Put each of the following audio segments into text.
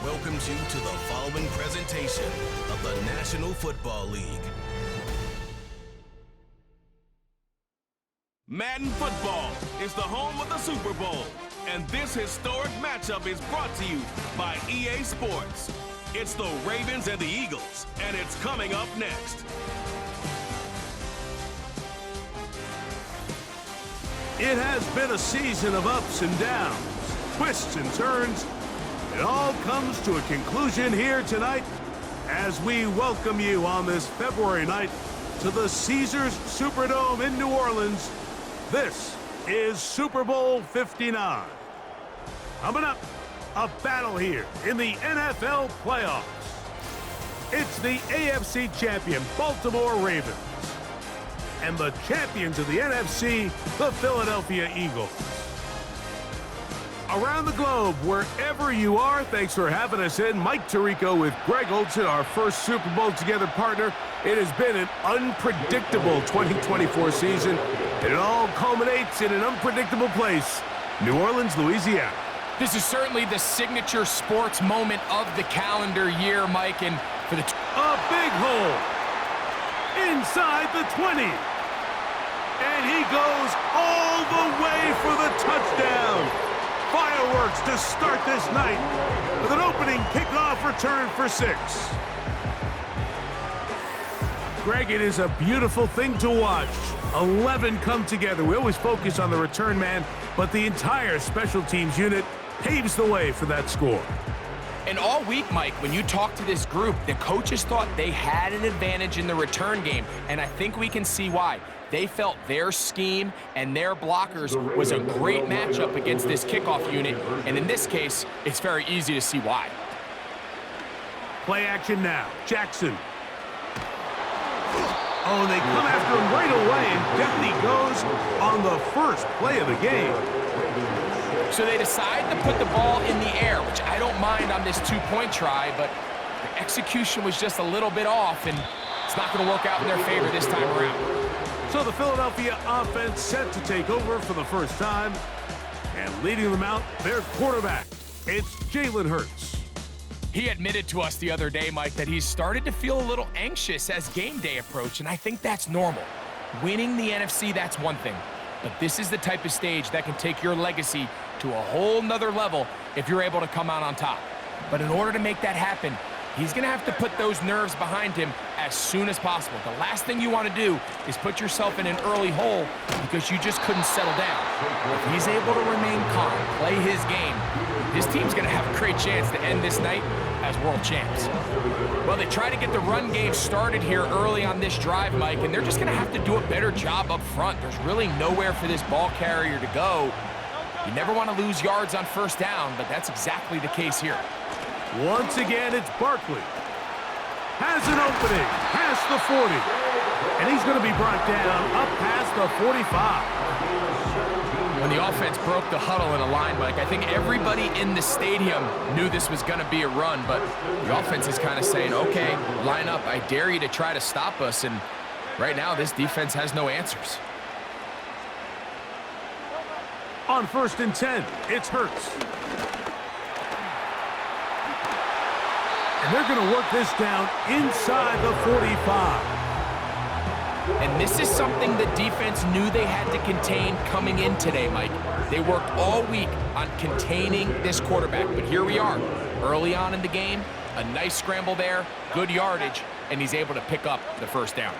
welcomes you to the following presentation of the National Football League. Madden Football is the home of the Super Bowl, and this historic matchup is brought to you by EA Sports. It's the Ravens and the Eagles, and it's coming up next. It has been a season of ups and downs, twists and turns. It all comes to a conclusion here tonight as we welcome you on this February night to the Caesars Superdome in New Orleans. This is Super Bowl 59. Coming up, a battle here in the NFL playoffs. It's the AFC champion Baltimore Ravens and the champions of the NFC, the Philadelphia Eagles. Around the globe, wherever you are, thanks for having us in. Mike Tirico with Greg Olsen, our first Super Bowl together partner. It has been an unpredictable 2024 season, and it all culminates in an unpredictable place, New Orleans, Louisiana. This is certainly the signature sports moment of the calendar year, Mike, and for the... A big hole inside the 20. And he goes all the way for the touchdown. Fireworks to start this night with an opening kickoff return for 6. Greg, it is a beautiful thing to watch. 11 come together. We always focus on the return man, but the entire special teams unit paves the way for that score. And all week, Mike, when you talk to this group, the coaches thought they had an advantage in the return game, and I think we can see why. They felt their scheme and their blockers was a great matchup against this kickoff unit, and in this case, it's very easy to see why. Play action now. Jackson. Oh, they come after him right away, and down he goes on the first play of the game. So they decide to put the ball in the air, which I don't mind on this two-point try, but the execution was just a little bit off, and it's not going to work out in their favor this time around. So the Philadelphia offense set to take over for the first time, and leading them out, their quarterback, it's Jalen Hurts. He admitted to us the other day, Mike, that he's started to feel a little anxious as game day approached, and I think that's normal. Winning the NFC, that's one thing, but this is the type of stage that can take your legacy to a whole nother level if you're able to come out on top. But in order to make that happen, he's going to have to put those nerves behind him as soon as possible. The last thing you want to do is put yourself in an early hole because you just couldn't settle down. If he's able to remain calm, play his game, his team's going to have a great chance to end this night as world champs. Well, they try to get the run game started here early on this drive, Mike, and they're just going to have to do a better job up front. There's really nowhere for this ball carrier to go. You never want to lose yards on first down, but that's exactly the case here. Once again, it's Barkley. Has an opening past the 40. And he's going to be brought down up past the 45. When the offense broke the huddle in a line, Mike, I think everybody in the stadium knew this was going to be a run, but the offense is kind of saying, okay, line up. I dare you to try to stop us. And right now, this defense has no answers. On 1st and 10, it's Hurts. And they're going to work this down inside the 45. And this is something the defense knew they had to contain coming in today, Mike. They worked all week on containing this quarterback, but here we are. Early on in the game, a nice scramble there, good yardage, and he's able to pick up the first down.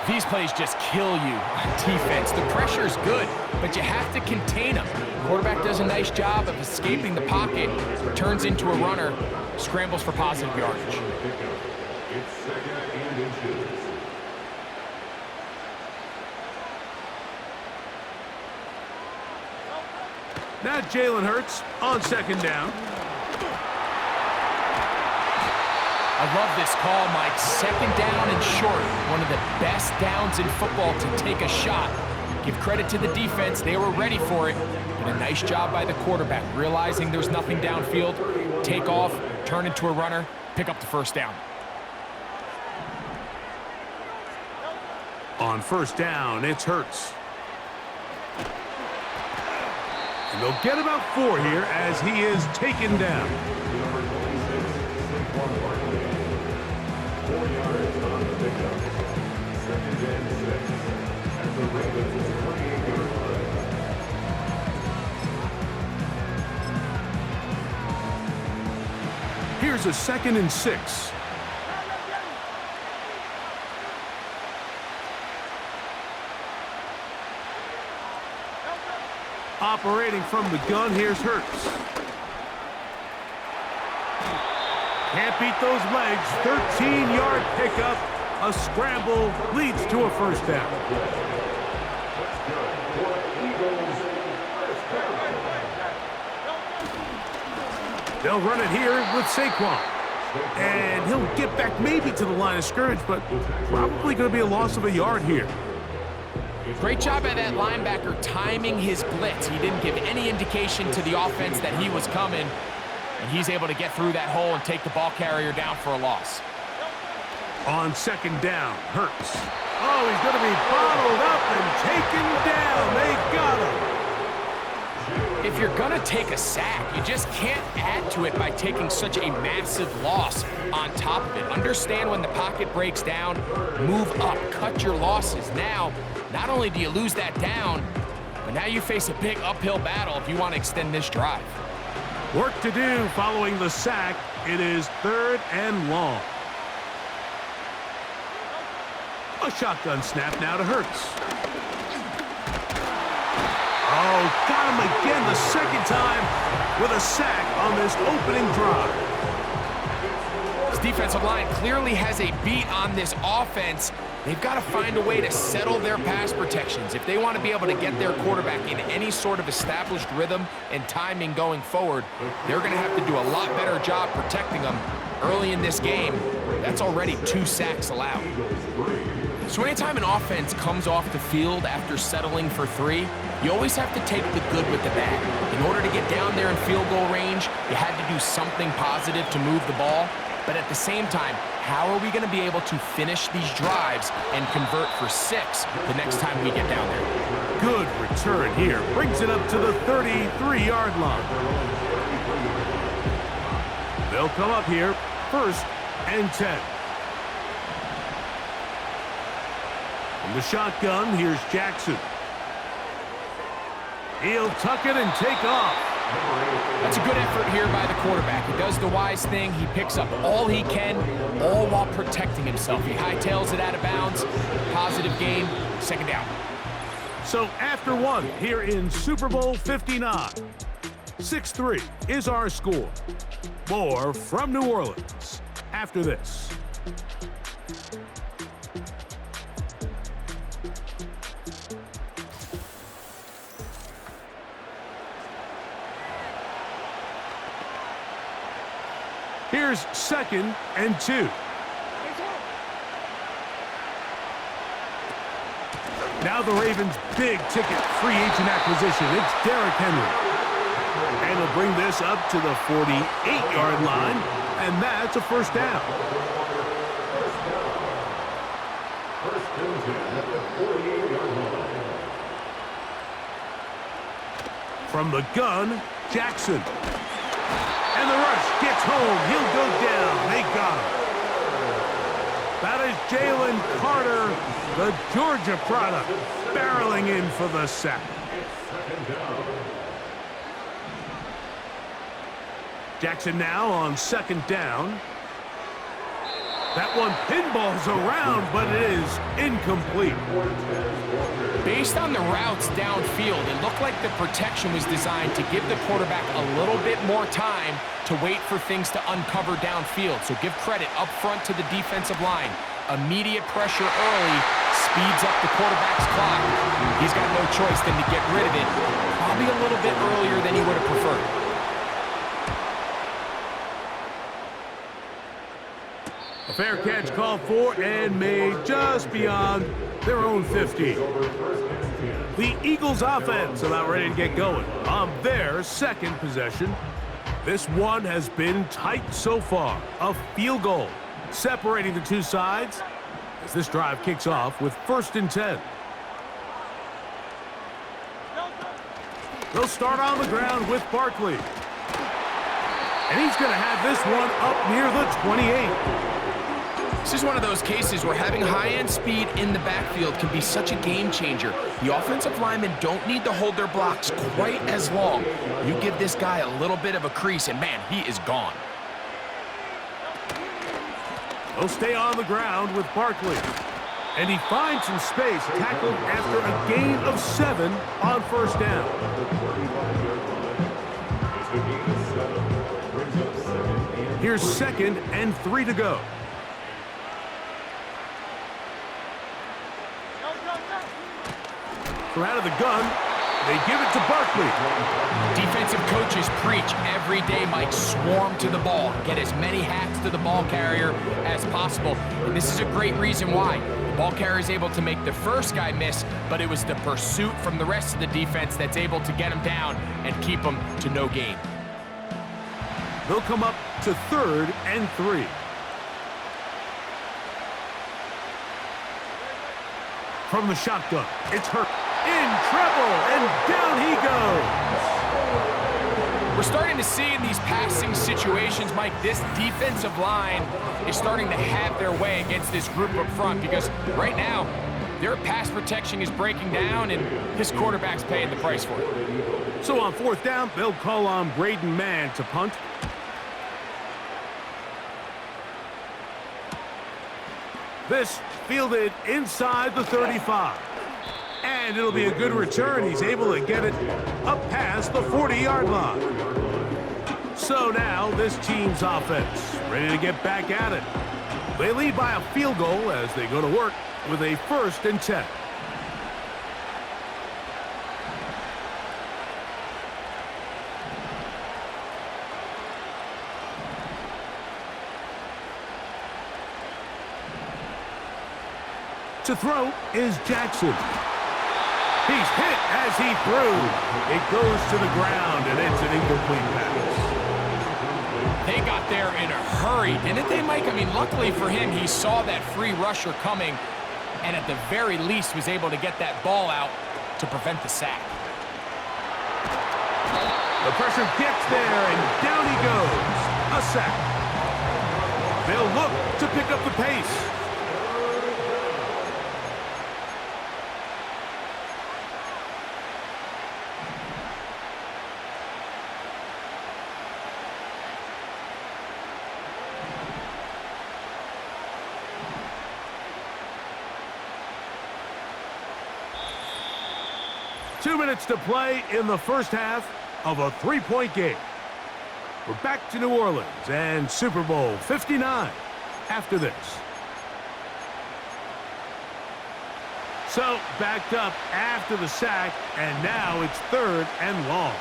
These plays just kill you on defense. The pressure's good, but you have to contain them. The quarterback does a nice job of escaping the pocket, turns into a runner, scrambles for positive yardage. Now Jalen Hurts on 2nd down. I love this call, Mike. 2nd down and short. One of the best downs in football to take a shot. Give credit to the defense. They were ready for it. But a nice job by the quarterback, realizing there's nothing downfield. Take off, turn into a runner, pick up the first down. On 1st down, it's Hurts. And they'll get about 4 here as he is taken down. Here's a 2nd and 6. Operating from the gun, here's Hurts. Can't beat those legs. 13-yard pickup. A scramble leads to a first down. They'll run it here with Saquon. And he'll get back maybe to the line of scrimmage, but probably going to be a loss of a yard here. Great job by that linebacker timing his blitz. He didn't give any indication to the offense that he was coming, and he's able to get through that hole and take the ball carrier down for a loss. On 2nd down, Hurts. Oh, he's going to be bottled up and taken down. They got him. If you're going to take a sack, you just can't add to it by taking such a massive loss on top of it. Understand when the pocket breaks down, move up, cut your losses. Now, not only do you lose that down, but now you face a big uphill battle if you want to extend this drive. Work to do following the sack. It is 3rd and long. A shotgun snap now to Hurts. Oh, got him again the 2nd time with a sack on this opening drive. This defensive line clearly has a beat on this offense. They've got to find a way to settle their pass protections. If they want to be able to get their quarterback in any sort of established rhythm and timing going forward, they're going to have to do a lot better job protecting them early in this game. That's already 2 sacks allowed. So anytime an offense comes off the field after settling for 3, you always have to take the good with the bad. In order to get down there in field goal range, you had to do something positive to move the ball. But at the same time, how are we going to be able to finish these drives and convert for 6 the next time we get down there? Good return here. Brings it up to the 33-yard line. They'll come up here, 1st and 10. From the shotgun, here's Jackson. He'll tuck it and take off. That's a good effort here by the quarterback. He does the wise thing. He picks up all he can, all while protecting himself. He hightails it out of bounds. Positive gain, 2nd down. So after 1 here in Super Bowl 59, 6-3 is our score. More from New Orleans after this. Here's 2nd and 2. Now the Ravens' big-ticket free agent acquisition. It's Derrick Henry. And he'll bring this up to the 48-yard line, and that's a first down. From the gun, Jackson. And the rush gets home. He'll go down. They got him. That is Jalen Carter, the Georgia product, barreling in for the sack. Jackson now on 2nd down. That one pinballs around, but it is incomplete. Based on the routes downfield, it looked like the protection was designed to give the quarterback a little bit more time to wait for things to uncover downfield. So give credit up front to the defensive line. Immediate pressure early speeds up the quarterback's clock. He's got no choice than to get rid of it, probably a little bit earlier than he would have preferred. A fair catch called for and made just beyond their own 50. The Eagles offense about ready to get going on their 2nd possession. This one has been tight so far. A field goal separating the 2 sides as this drive kicks off with 1st and 10. They'll start on the ground with Barkley. And he's going to have this one up near the 28. This is one of those cases where having high-end speed in the backfield can be such a game changer. The offensive linemen don't need to hold their blocks quite as long. You give this guy a little bit of a crease, and man, he is gone. They'll stay on the ground with Barkley. And he finds some space, tackled after a gain of 7 on first down. Here's 2nd and 3 to go. From out of the gun, they give it to Barkley. Defensive coaches preach every day, Mike, swarm to the ball. Get as many hacks to the ball carrier as possible. And this is a great reason why. The ball carrier is able to make the first guy miss, but it was the pursuit from the rest of the defense that's able to get him down and keep him to no gain. They'll come up to 3rd and 3. From the shotgun, it's Hurt. In trouble, and down he goes. We're starting to see in these passing situations, Mike, this defensive line is starting to have their way against this group up front because right now, their pass protection is breaking down, and this quarterback's paying the price for it. So on 4th down, they'll call on Braden Mann to punt. This fielded inside the 35. And it'll be a good return. He's able to get it up past the 40-yard line. So now this team's offense ready to get back at it. They lead by a field goal as they go to work with a 1st and 10. To throw is Jackson. He's hit as he threw. It goes to the ground, and it's an incomplete pass. They got there in a hurry, didn't they, Mike? I mean, luckily for him, he saw that free rusher coming, and at the very least was able to get that ball out to prevent the sack. The pressure gets there, and down he goes. A sack. They'll look to pick up the pace. Two minutes to play in the first half of a 3-point game. We're back to New Orleans and Super Bowl 59 after this. So backed up after the sack, and now it's 3rd and long.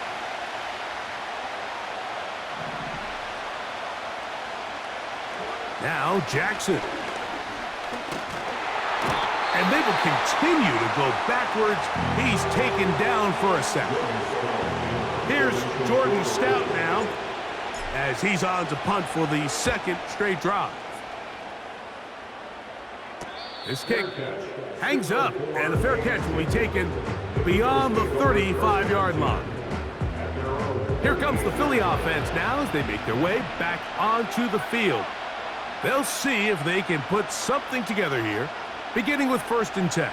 Now Jackson. And they will continue to go backwards. He's taken down for a sack. Here's Jordan Stout now as he's on to punt for the 2nd straight drive. This kick hangs up, and a fair catch will be taken beyond the 35-yard line. Here comes the Philly offense now as they make their way back onto the field. They'll see if they can put something together here, beginning with 1st and 10.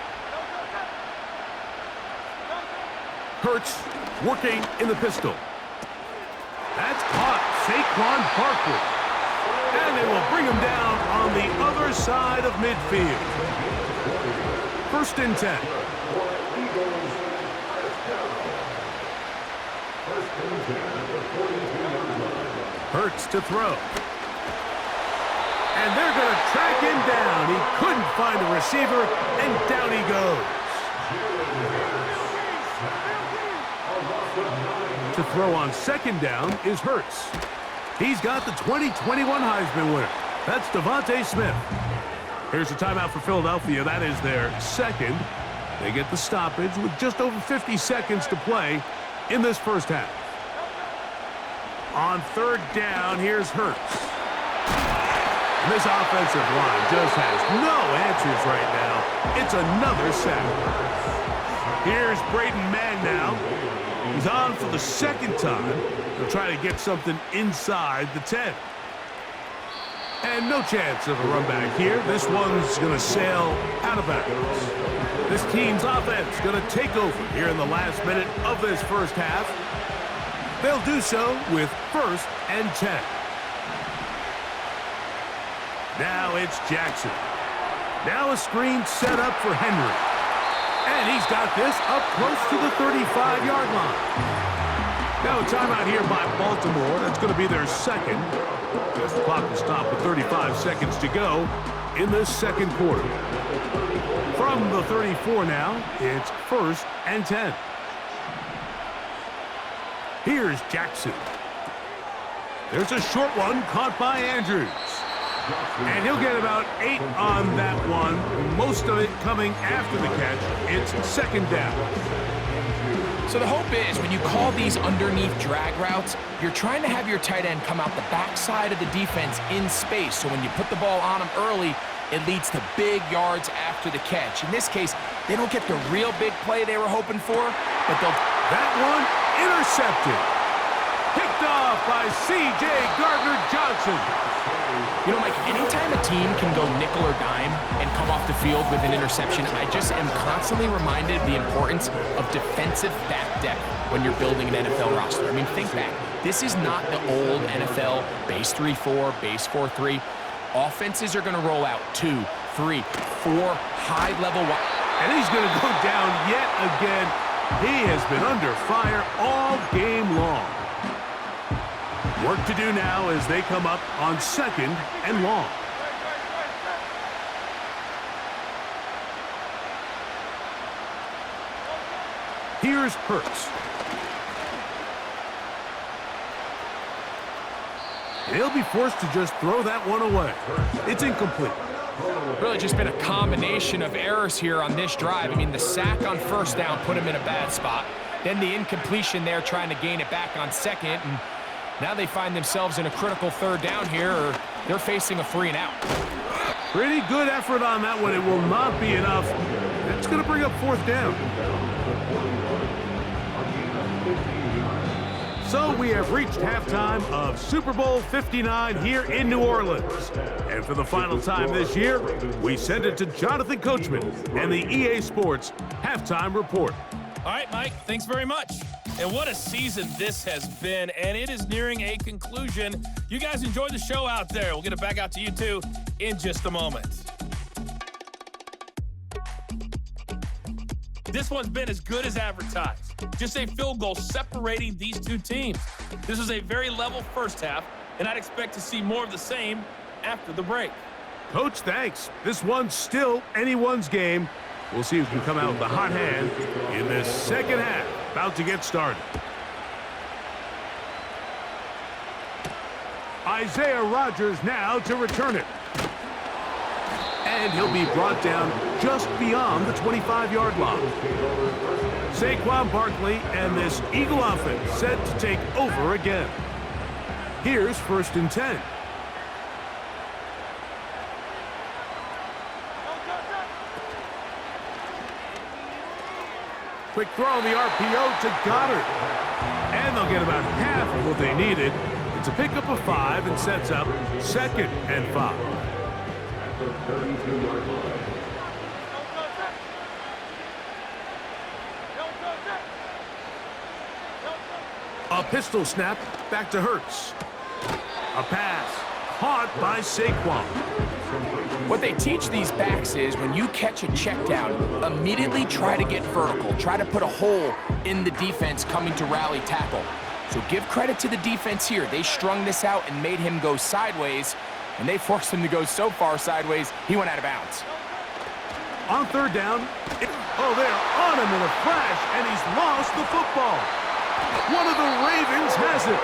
Hurts working in the pistol. That's caught. Saquon Barkley. And they will bring him down on the other side of midfield. 1st and 10. Hurts to throw. And they're going to track him down. He couldn't find a receiver, and down he goes. To throw on 2nd down is Hurts. He's got the 2021 Heisman winner. That's Devontae Smith. Here's a timeout for Philadelphia. That is their 2nd. They get the stoppage with just over 50 seconds to play in this first half. On 3rd down, here's Hurts. And this offensive line just has no answers right now. It's another sack. Here's Braden Mann now. He's on for the second time. He'll try to get something inside the 10. And no chance of a run back here. This one's going to sail out of bounds. This team's offense going to take over here in the last minute of this first half. They'll do so with 1st and 10. Now it's Jackson. Now a screen set up for Henry. And he's got this up close to the 35-yard line. Now a timeout here by Baltimore. That's going to be their second. As the clock will stop with 35 seconds to go in this second quarter. From the 34 now, it's 1st and 10. Here's Jackson. There's a short one caught by Andrews. And he'll get about 8 on that one, most of it coming after the catch. It's 2nd down. So the hope is when you call these underneath drag routes, you're trying to have your tight end come out the backside of the defense in space. So when you put the ball on him early, it leads to big yards after the catch. In this case, they don't get the real big play they were hoping for, but they'll... That one intercepted. Picked off by C.J. Gardner-Johnson. You know, Mike, anytime a team can go nickel or dime and come off the field with an interception, I just am constantly reminded of the importance of defensive back depth when you're building an NFL roster. I mean, think back. This is not the old NFL base 3-4, base 4-3. Offenses are going to roll out 2, 3, 4 high-level... And he's going to go down yet again. He has been under fire all game long. Work to do now as they come up on 2nd and long. Here's Hurts. He'll be forced to just throw that one away. It's incomplete. Really just been a combination of errors here on this drive. I mean, the sack on 1st down put him in a bad spot. Then the incompletion there trying to gain it back on 2nd. And now they find themselves in a critical 3rd down here, or they're facing a 3 and out. Pretty good effort on that one. It will not be enough. It's going to bring up 4th down. So we have reached halftime of Super Bowl 59 here in New Orleans. And for the final time this year, we send it to Jonathan Coachman and the EA Sports Halftime Report. All right, Mike, thanks very much. And what a season this has been, and it is nearing a conclusion. You guys enjoy the show out there. We'll get it back out to you, too, in just a moment. This one's been as good as advertised. Just a field goal separating these two teams. This was a very level first half, and I'd expect to see more of the same after the break. Coach, thanks. This one's still anyone's game. We'll see who can come out with the hot hand in this second half. About to get started. Isaiah Rodgers now to return it. And he'll be brought down just beyond the 25-yard line. Saquon Barkley and this Eagle offense set to take over again. Here's 1st and 10. Quick throw on the RPO to Goddard. And they'll get about half of what they needed. It's a pickup of 5 and sets up 2nd and 5. A pistol snap back to Hurts. A pass caught by Saquon. What they teach these backs is when you catch a check down, immediately try to get vertical. Try to put a hole in the defense coming to rally tackle. So give credit to the defense here. They strung this out and made him go sideways, and they forced him to go so far sideways, he went out of bounds. On 3rd down, they're on him in a flash, and he's lost the football. One of the Ravens has it.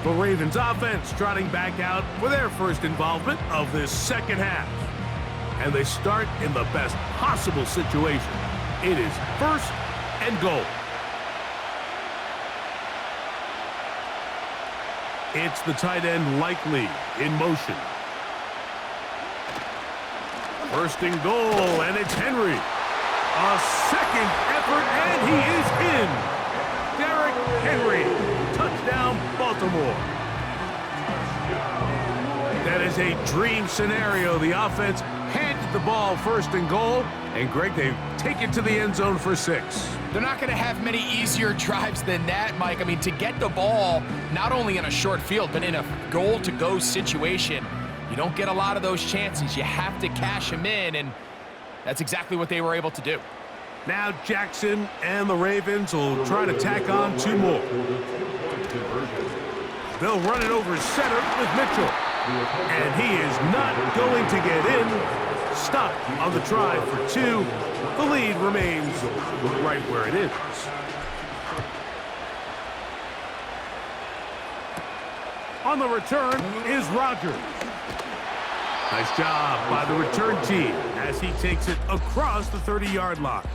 The Ravens offense trotting back out for their first involvement of this second half. and they start in the best possible situation. It is 1st and goal. It's the tight end Likely in motion. 1st and goal, and it's Henry. A second effort, and he is in. Derrick Henry, touchdown Baltimore. That is a dream scenario. The offense handed the ball 1st and goal, and Greg, they take it to the end zone for 6. They're not going to have many easier drives than that, Mike. I mean, to get the ball, not only in a short field, but in a goal-to-go situation, you don't get a lot of those chances. You have to cash them in, and that's exactly what they were able to do. Now Jackson and the Ravens will try to tack on 2 more. They'll run it over center with Mitchell. And he is not going to get in. Stopped on the try for 2. The lead remains right where it is. On the return is Rodgers. Nice job by the return team as he takes it across the 30-yard line.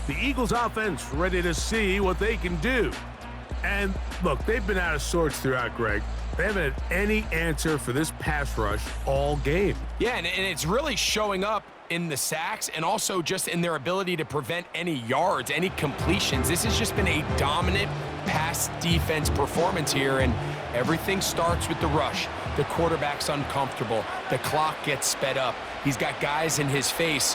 The Eagles offense ready to see what they can do. And look, they've been out of sorts throughout, Greg. They haven't had any answer for this pass rush all game. Yeah, and it's really showing up in the sacks and also just in their ability to prevent any yards, any completions. This has just been a dominant pass defense performance here, and everything starts with the rush. The quarterback's uncomfortable. The clock gets sped up. He's got guys in his face.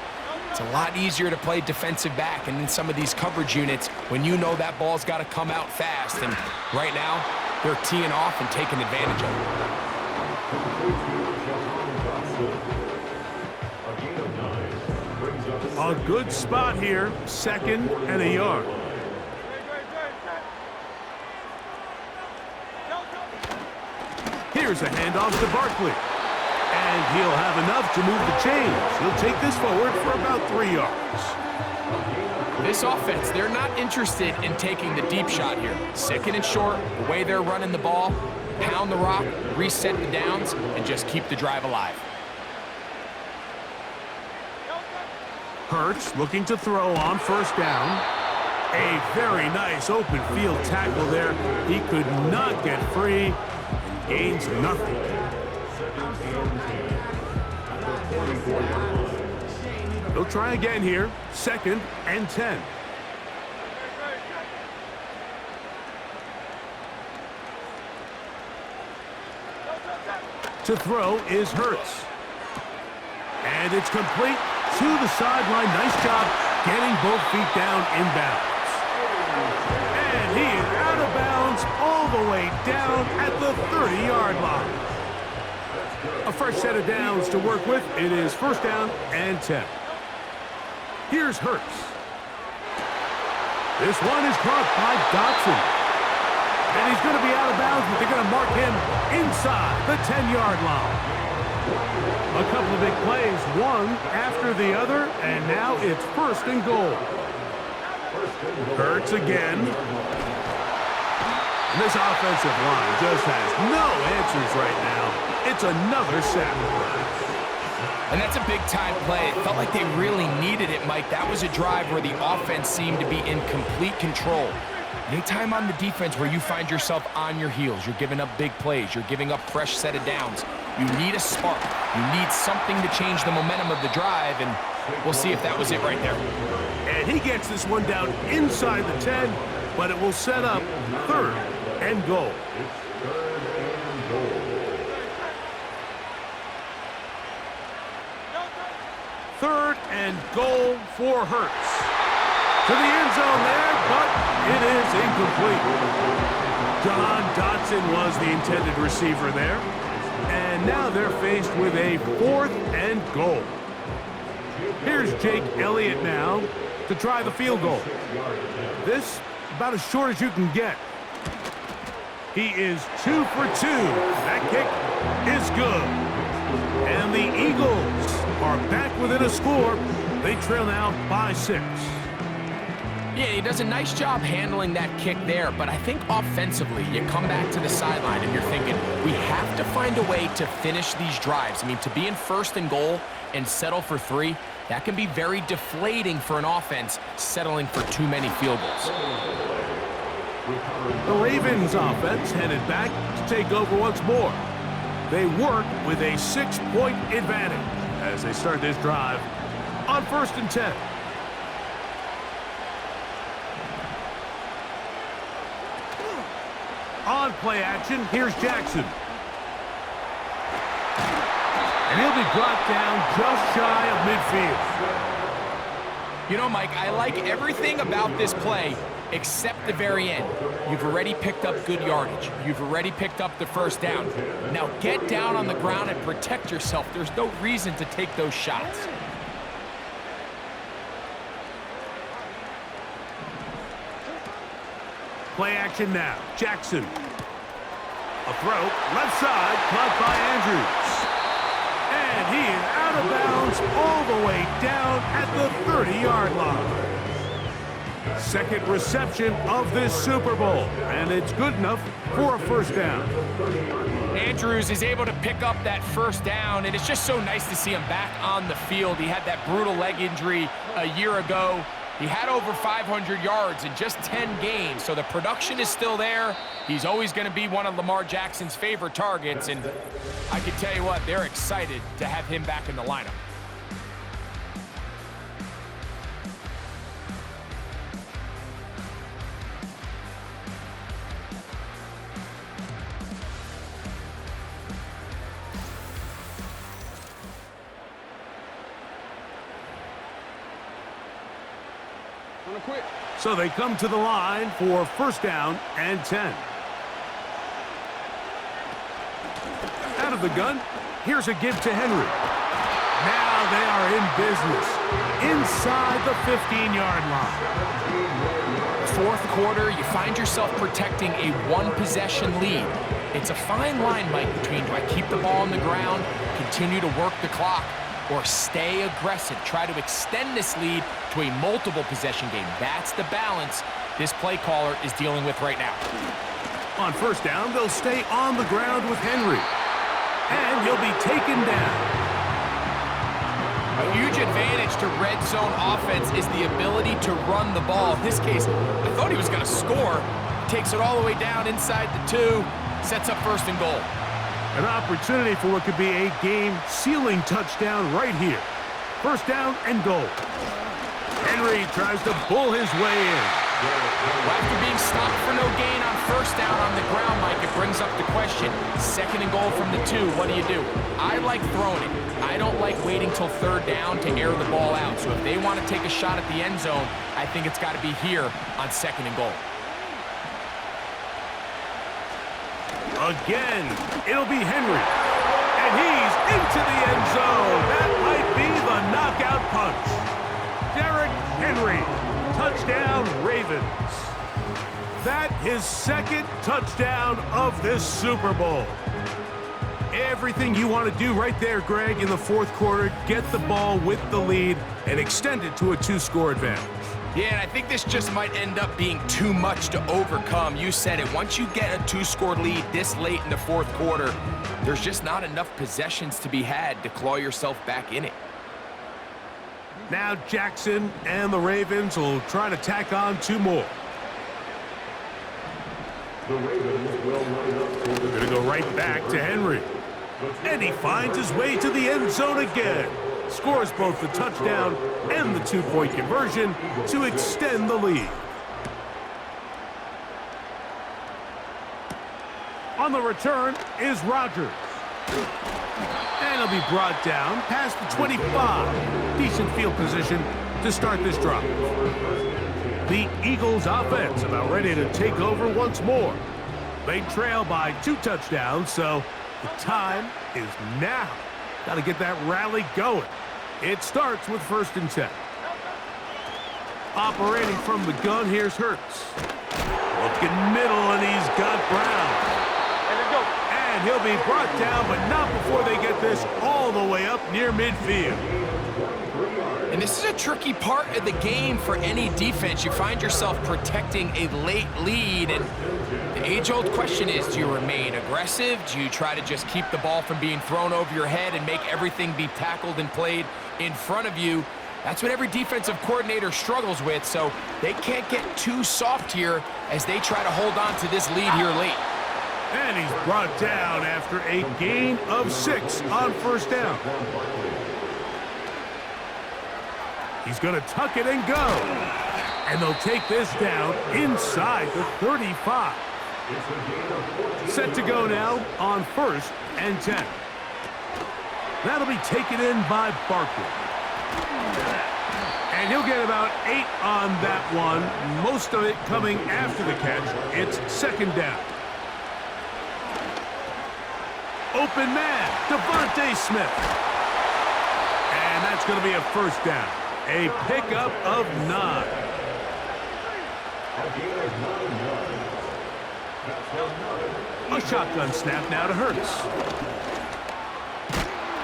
It's a lot easier to play defensive back, and in some of these coverage units, when you know that ball's got to come out fast, and right now, they're teeing off and taking advantage of it. A good spot here, 2nd and a yard. Here's a handoff to Barkley. And he'll have enough to move the chains. He'll take this forward for about 3 yards. This offense, they're not interested in taking the deep shot here. 2nd and short, the way they're running the ball, pound the rock, reset the downs, and just keep the drive alive. Hurts looking to throw on 1st down. A very nice open field tackle there. He could not get free and gains nothing. They'll try again here. 2nd and 10. To throw is Hurts. And it's complete to the sideline. Nice job getting both feet down inbounds. And he is out of bounds all the way down at the 30-yard line. A fresh set of downs to work with. It is 1st down and 10. Here's Hurts. This one is caught by Dotson. And he's going to be out of bounds, but they're going to mark him inside the 10-yard line. A couple of big plays, one after the other, and now it's 1st and goal. Hurts again. And this offensive line just has no answers right now. It's another sack. And that's a big-time play. It felt like they really needed it, Mike. That was a drive where the offense seemed to be in complete control. Anytime on the defense where you find yourself on your heels, you're giving up big plays, you're giving up fresh set of downs, you need a spark. You need something to change the momentum of the drive, and we'll see if that was it right there. And he gets this one down inside the 10, but it will set up 3rd and goal. Third and goal for Hurts. To the end zone there, but it is incomplete. John Dotson was the intended receiver there. And now they're faced with a 4th and goal. Here's Jake Elliott now to try the field goal. This about as short as you can get. He is 2 for 2. That kick is good. And the Eagles are back within a score. They trail now by 6. Yeah, he does a nice job handling that kick there, but I think offensively, you come back to the sideline and you're thinking, we have to find a way to finish these drives. I mean, to be in 1st and goal, and settle for 3, that can be very deflating for an offense settling for too many field goals. The Ravens offense headed back to take over once more. They work with a 6-point advantage as they start this drive on 1st and 10. On play action, here's Jackson. And he'll be brought down just shy of midfield. You know, Mike, I like everything about this play except the very end. You've already picked up good yardage. You've already picked up the first down. Now get down on the ground and protect yourself. There's no reason to take those shots. Play action now. Jackson. A throw, left side, caught by Andrews. And he is out of bounds all the way down at the 30-yard line. Second reception of this Super Bowl, and it's good enough for a first down. Andrews is able to pick up that first down, and it's just so nice to see him back on the field. He had that brutal leg injury a year ago. He had over 500 yards in just 10 games, so the production is still there. He's always going to be one of Lamar Jackson's favorite targets, and I can tell you what, they're excited to have him back in the lineup. So they come to the line for first down and 10. Out of the gun, here's a give to Henry. Now they are in business inside the 15-yard line. Fourth quarter, you find yourself protecting a one-possession lead. It's a fine line, Mike, between do I keep the ball on the ground, continue to work the clock, or stay aggressive, try to extend this lead to a multiple possession game. That's the balance this play caller is dealing with right now. On first down, they'll stay on the ground with Henry. And he'll be taken down. A huge advantage to red zone offense is the ability to run the ball. In this case, I thought he was going to score. Takes it all the way down inside the 2, sets up first and goal. An opportunity for what could be a game-sealing touchdown right here. First down and goal. Henry tries to pull his way in. Well, after being stopped for no gain on first down on the ground, Mike, it brings up the question. Second and goal from the 2, what do you do? I like throwing it. I don't like waiting till third down to air the ball out. So if they want to take a shot at the end zone, I think it's got to be here on second and goal. Again, it'll be Henry. And he's into the end zone. That might be the knockout punch. Derrick Henry, touchdown Ravens. That his second touchdown of this Super Bowl. Everything you want to do right there, Greg, in the fourth quarter, get the ball with the lead and extend it to a 2-score advantage. Yeah, and I think this just might end up being too much to overcome. You said it. Once you get a 2-score lead this late in the fourth quarter, there's just not enough possessions to be had to claw yourself back in it. Now Jackson and the Ravens will try to tack on 2 more. They're going to go right back to Henry. And he finds his way to the end zone again. Scores both the touchdown and the 2-point conversion to extend the lead. On the return is Rodgers. And he'll be brought down past the 25. Decent field position to start this drive. The Eagles offense about ready to take over once more. They trail by 2 touchdowns, so the time is now. Got to get that rally going. It starts with first and 10. Operating from the gun, here's Hurts. Looking middle, and he's got Brown. And And he'll be brought down, but not before they get this all the way up near midfield. And this is a tricky part of the game for any defense. You find yourself protecting a late lead, and the age-old question is, do you remain aggressive? Do you try to just keep the ball from being thrown over your head and make everything be tackled and played in front of you? That's what every defensive coordinator struggles with, so they can't get too soft here as they try to hold on to this lead here late. And he's brought down after a gain of 6 on first down. He's going to tuck it and go. And they'll take this down inside the 35. Set to go now on 1st and 10. That'll be taken in by Barkley. And he'll get about 8 on that one, most of it coming after the catch. It's 2nd down. Open man, Devontae Smith. And that's going to be a 1st down. A pickup of 9. A shotgun snap now to Hurts.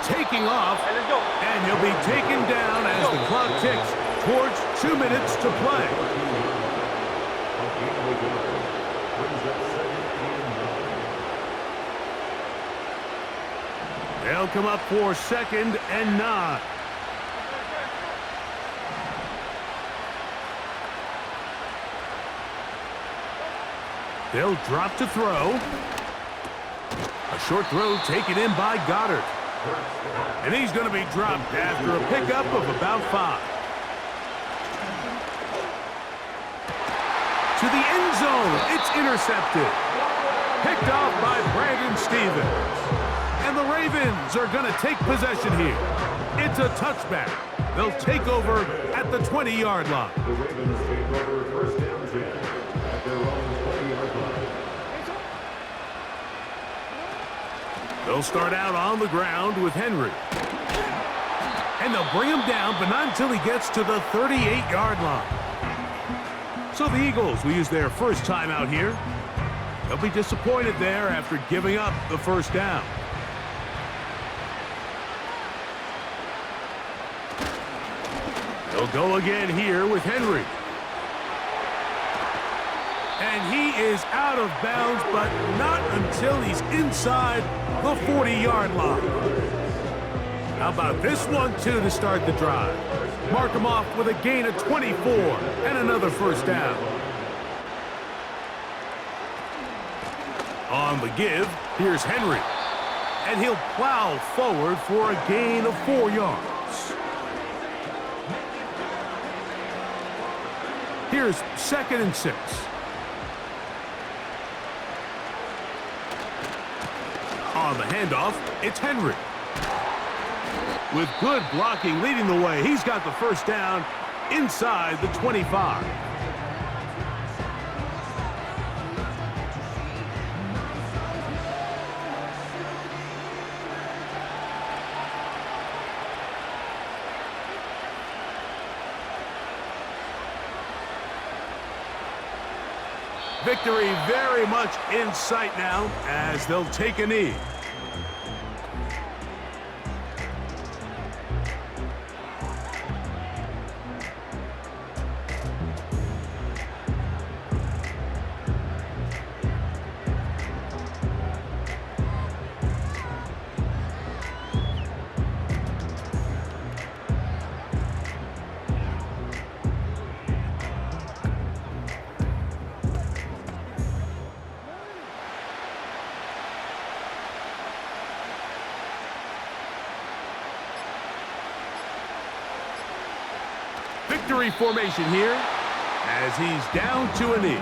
Taking off, and he'll be taken down as the clock ticks towards 2 minutes to play. They'll come up for 2nd and 9. They'll drop to throw. A short throw taken in by Goddard. And he's going to be dropped after a pickup of about 5. To the end zone. It's intercepted. Picked off by Brandon Stevens. And the Ravens are going to take possession here. It's a touchback. They'll take over at the 20-yard line. The Ravens take over 1st down 10 at their own 20-yard line. They'll start out on the ground with Henry. And they'll bring him down, but not until he gets to the 38-yard line. So the Eagles will use their first time out here. They'll be disappointed there after giving up the 1st down. They'll go again here with Henry. And he is out of bounds, but not until he's inside the 40-yard line. How about this one, too, to start the drive? Mark him off with a gain of 24 and another 1st down. On the give, here's Henry. And he'll plow forward for a gain of 4 yards. Here's 2nd and 6. On the handoff, it's Henry. With good blocking leading the way, he's got the 1st down inside the 25. Victory very much in sight now as they'll take a knee. Victory formation here as he's down to a knee.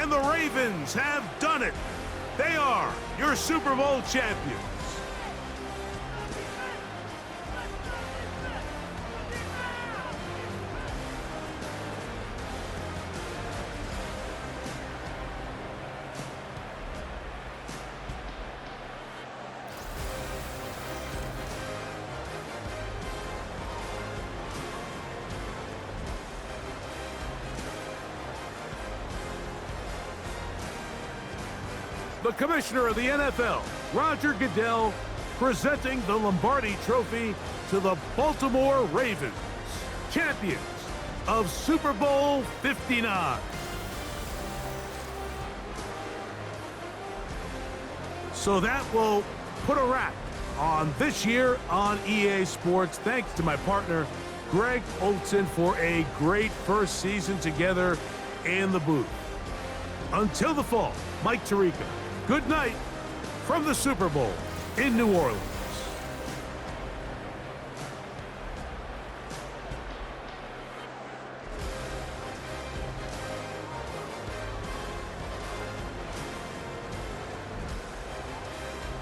And the Ravens have done it. They are your Super Bowl champions. The commissioner of the NFL, Roger Goodell, presenting the Lombardi Trophy to the Baltimore Ravens, champions of Super Bowl 59. So that will put a wrap on this year on EA Sports. Thanks to my partner, Greg Olson, for a great first season together in the booth. Until the fall, Mike Tirico. Good night from the Super Bowl in New Orleans.